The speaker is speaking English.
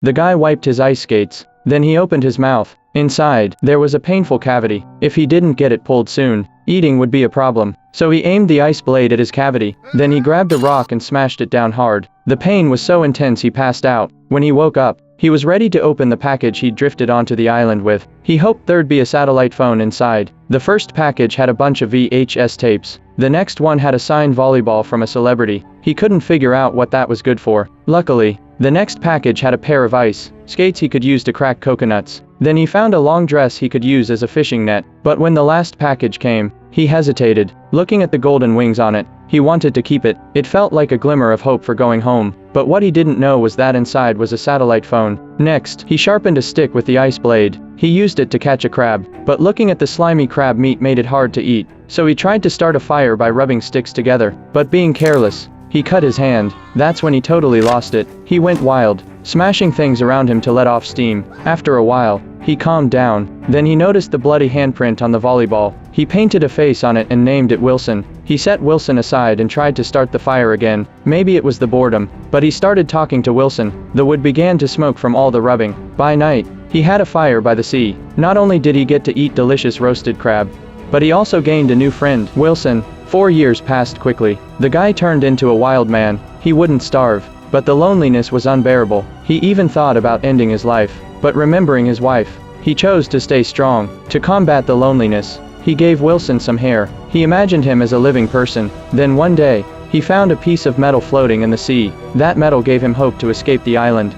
The guy wiped his ice skates. Then he opened his mouth. Inside, there was a painful cavity. If he didn't get it pulled soon, eating would be a problem. So he aimed the ice blade at his cavity. Then he grabbed a rock and smashed it down hard. The pain was so intense he passed out. When he woke up, he was ready to open the package he'd drifted onto the island with. He hoped there'd be a satellite phone inside. The first package had a bunch of VHS tapes. The next one had a signed volleyball from a celebrity. He couldn't figure out what that was good for. Luckily, the next package had a pair of ice skates he could use to crack coconuts. Then he found a long dress he could use as a fishing net. But when the last package came, he hesitated. Looking at the golden wings on it, he wanted to keep it. It felt like a glimmer of hope for going home. But what he didn't know was that inside was a satellite phone. Next, he sharpened a stick with the ice blade. He used it to catch a crab. But looking at the slimy crab meat made it hard to eat. So he tried to start a fire by rubbing sticks together. But being careless, he cut his hand. That's when he totally lost it. He went wild, smashing things around him to let off steam. After a while, he calmed down. Then he noticed the bloody handprint on the volleyball. He painted a face on it and named it Wilson. He set Wilson aside and tried to start the fire again. Maybe it was the boredom, but he started talking to Wilson. The wood began to smoke from all the rubbing. By night, he had a fire by the sea. Not only did he get to eat delicious roasted crab, but he also gained a new friend, Wilson. 4 years passed quickly. The guy turned into a wild man. He wouldn't starve, but the loneliness was unbearable. He even thought about ending his life. But remembering his wife, he chose to stay strong. To combat the loneliness, he gave Wilson some hair. He imagined him as a living person. Then one day, he found a piece of metal floating in the sea. That metal gave him hope to escape the island.